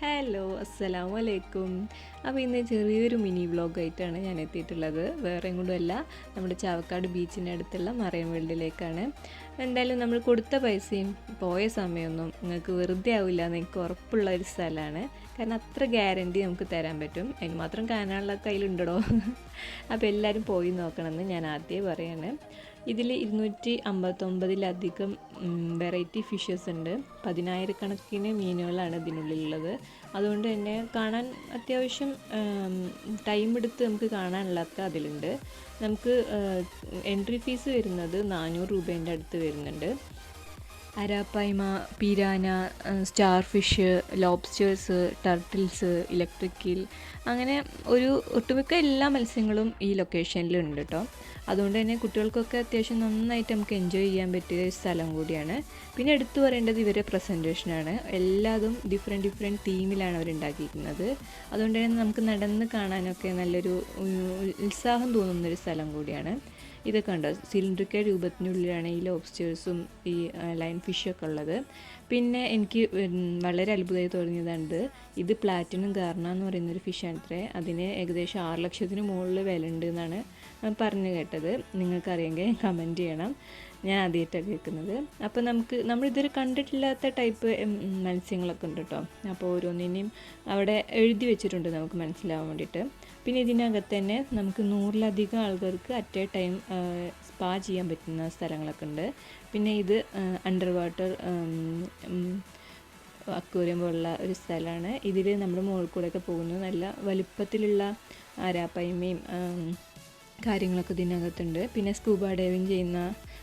Hello അസ്സലാമു അലൈക്കും. അപ്പോൾ ഇന്ന് ചെറിയൊരു മിനി വ്ളോഗായിട്ടാണ് ഞാൻ എത്തിയിട്ടുള്ളത്. വേറെ എങ്ങോട്ടുമല്ല, നമ്മുടെ ചാവക്കാട് ബീച്ചിൻ്റെ അടുത്തുള്ള മറൈൻ വേൾഡിലേക്കാണ്. എന്തായാലും നമ്മൾ കൊടുത്ത പൈസയും പോയ സമയമൊന്നും നിങ്ങൾക്ക് വെറുതെ ആവില്ല എന്ന് എനിക്ക് ഉറപ്പുള്ള ഒരു സ്ഥലമാണ്. കാരണം അത്ര ഗ്യാരണ്ടി നമുക്ക് തരാൻ പറ്റും. അതിന് മാത്രം കാണാനുള്ള കയ്യിലുണ്ടോ? അപ്പോൾ എല്ലാവരും പോയി നോക്കണമെന്ന് ഞാൻ ആദ്യമേ പറയാണ്. ഇതിൽ 259 വെറൈറ്റി ഫിഷസ് ഉണ്ട്. 10,000 മീനുകളാണ് ഇതിനുള്ളിലുള്ളത്. അതുകൊണ്ട് തന്നെ കാണാൻ അത്യാവശ്യം ടൈം എടുത്ത് നമുക്ക് കാണാനുള്ളതൊക്കെ അതിലുണ്ട്. നമുക്ക് എൻട്രി ഫീസ് വരുന്നത് 400 രൂപേൻ്റെ അടുത്ത് വരുന്നുണ്ട്. Arapaima, piranha, starfish, lobsters, turtles, ഇലക്ട്രിക്കിൽ, അങ്ങനെ ഒട്ടുമിക്ക എല്ലാ മത്സ്യങ്ങളും ഈ ലൊക്കേഷനിലുണ്ട് കേട്ടോ. അതുകൊണ്ട് തന്നെ കുട്ടികൾക്കൊക്കെ അത്യാവശ്യം നന്നായിട്ട് നമുക്ക് എൻജോയ് ചെയ്യാൻ പറ്റിയ ഒരു സ്ഥലം കൂടിയാണ്. പിന്നെ എടുത്തു പറയേണ്ടത് ഇവരെ പ്രസൻറ്റേഷനാണ്. എല്ലാതും ഡിഫറെൻറ്റ് തീമിലാണ് അവരുണ്ടാക്കിയിരിക്കുന്നത്. അതുകൊണ്ട് തന്നെ നമുക്ക് നടന്ന് കാണാനൊക്കെ നല്ലൊരു ഉത്സാഹം തോന്നുന്നൊരു സ്ഥലം കൂടിയാണ്. ഇതൊക്കെ ഉണ്ടോ, സിലിണ്ടറിക്കൽ രൂപത്തിനുള്ളിലാണ് ഈ ലോബ്സ്റ്റേഴ്സും ഈ ലൈൻ ഫിഷൊക്കെ ഉള്ളത്. പിന്നെ എനിക്ക് വളരെ അത്ഭുതമായി തോന്നിയതാണ് ഇത് പ്ലാറ്റിനം ഗാർണ എന്ന് പറയുന്നൊരു ഫിഷാണ് അത്രേ. അതിന് ഏകദേശം 6 ലക്ഷത്തിന് മുകളിൽ വില ഉണ്ട് എന്നാണ് പറഞ്ഞു കേട്ടത്. നിങ്ങൾക്കറിയെങ്കിൽ കമൻറ്റ് ചെയ്യണം. ഞാൻ ആദ്യമായിട്ടാണ് കേൾക്കുന്നത്. അപ്പോൾ നമ്മളിതുവരെ കണ്ടിട്ടില്ലാത്ത ടൈപ്പ് മത്സ്യങ്ങളൊക്കെ ഉണ്ട് കേട്ടോ. അപ്പോൾ ഓരോന്നിനെയും അവിടെ എഴുതി വെച്ചിട്ടുണ്ട് നമുക്ക് മനസ്സിലാവാൻ വേണ്ടിയിട്ട്. പിന്നെ ഇതിനകത്ത് തന്നെ നമുക്ക് 100-ലധികം ആൾക്കാർക്ക് അറ്റ് എ ടൈം സ്പാ ചെയ്യാൻ പറ്റുന്ന സ്ഥലങ്ങളൊക്കെ ഉണ്ട്. പിന്നെ ഇത് അണ്ടർ വാട്ടർ അക്വേറിയം പോലുള്ള ഒരു സ്ഥലമാണ്. ഇതിൽ നമ്മുടെ മുകളിൽ കൂടെയൊക്കെ പോകുന്നത് നല്ല വലുപ്പത്തിലുള്ള ആരാപ്പയ്മയും കാര്യങ്ങളൊക്കെ ഇതിനകത്തുണ്ട്. പിന്നെ സ്കൂബ ഡൈവിങ് ചെയ്യുന്ന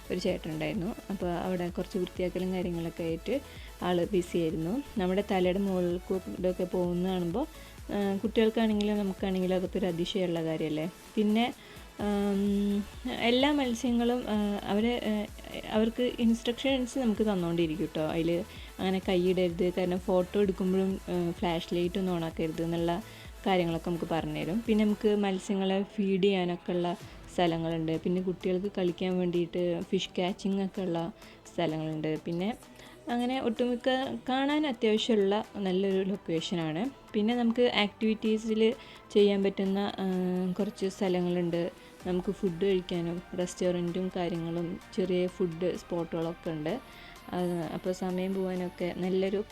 ഒരു ചേട്ടനുണ്ടായിരുന്നു. അപ്പോൾ അവിടെ കുറച്ച് വൃത്തിയാക്കലും കാര്യങ്ങളൊക്കെ ആയിട്ട് ആൾ ബിസി ആയിരുന്നു. നമ്മുടെ തലയുടെ മുകളിൽ കൂടെയൊക്കെ പോകുന്ന കാണുമ്പോൾ കുട്ടികൾക്കാണെങ്കിലും നമുക്കാണെങ്കിലും അതൊക്കെ ഒരു അതിശയമുള്ള കാര്യമല്ലേ. പിന്നെ എല്ലാ മത്സ്യങ്ങളും അവർക്ക് ഇൻസ്ട്രക്ഷൻസ് നമുക്ക് തന്നുകൊണ്ടിരിക്കും കേട്ടോ. അതിൽ അങ്ങനെ കൈയിടരുത്, കാരണം ഫോട്ടോ എടുക്കുമ്പോഴും ഫ്ലാഷ് ലൈറ്റ് ഒന്നും ഓണാക്കരുത് എന്നുള്ള കാര്യങ്ങളൊക്കെ നമുക്ക് പറഞ്ഞുതരും. പിന്നെ നമുക്ക് മത്സ്യങ്ങളെ ഫീഡ് ചെയ്യാനൊക്കെ ഉള്ള സ്ഥലങ്ങളുണ്ട്. പിന്നെ കുട്ടികൾക്ക് കളിക്കാൻ വേണ്ടിയിട്ട് ഫിഷ് ക്യാച്ചിങ് ഒക്കെ ഉള്ള സ്ഥലങ്ങളുണ്ട്. പിന്നെ അങ്ങനെ ഒട്ടുമിക്ക കാണാൻ അത്യാവശ്യമുള്ള നല്ലൊരു ലൊക്കേഷനാണ്. പിന്നെ നമുക്ക് ആക്ടിവിറ്റീസിൽ ചെയ്യാൻ പറ്റുന്ന കുറച്ച് സ്ഥലങ്ങളുണ്ട്. നമുക്ക് ഫുഡ് കഴിക്കാനും റെസ്റ്റോറൻറ്റും കാര്യങ്ങളും ചെറിയ ഫുഡ് സ്പോട്ടുകളൊക്കെ ഉണ്ട്. അപ്പോൾ സമയം പോകാനൊക്കെ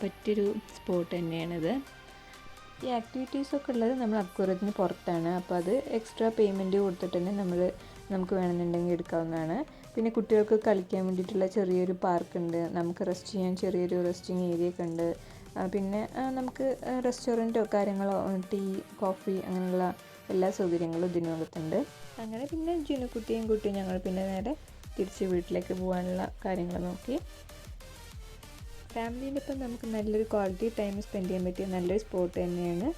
പറ്റിയൊരു സ്പോട്ട് തന്നെയാണിത്. ഈ ആക്ടിവിറ്റീസൊക്കെ ഉള്ളത് നമ്മൾ അക്വേറിയത്തിന് പുറത്താണ്. അപ്പോൾ അത് എക്സ്ട്രാ പേയ്മെൻറ്റ് കൊടുത്തിട്ട് തന്നെ നമുക്ക് വേണമെന്നുണ്ടെങ്കിൽ എടുക്കാവുന്നതാണ്. പിന്നെ കുട്ടികൾക്ക് കളിക്കാൻ വേണ്ടിയിട്ടുള്ള ചെറിയൊരു പാർക്കുണ്ട്. നമുക്ക് റെസ്റ്റ് ചെയ്യാൻ ചെറിയൊരു റെസ്റ്റിംഗ് ഏരിയ ഒക്കെ ഉണ്ട്. പിന്നെ നമുക്ക് റെസ്റ്റോറൻറ്റോ കാര്യങ്ങളോ ടീ, കോഫി അങ്ങനെയുള്ള എല്ലാ സൗകര്യങ്ങളും ഇതിനകത്തുണ്ട്. അങ്ങനെ പിന്നെ ജിനുക്കുട്ടിയും കുട്ടിയും ഞങ്ങൾ പിന്നെ നേരെ തിരിച്ച് വീട്ടിലേക്ക് പോകാനുള്ള കാര്യങ്ങൾ നോക്കി. ഫാമിലീൻ്റെ ഒപ്പം നമുക്ക് നല്ലൊരു ക്വാളിറ്റി ടൈം സ്പെൻഡ് ചെയ്യാൻ പറ്റിയ നല്ലൊരു സ്പോട്ട് തന്നെയാണ്.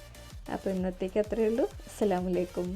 അപ്പോൾ ഇന്നത്തേക്ക് അത്രയേ ഉള്ളൂ. അസ്സലാമു അലൈക്കും.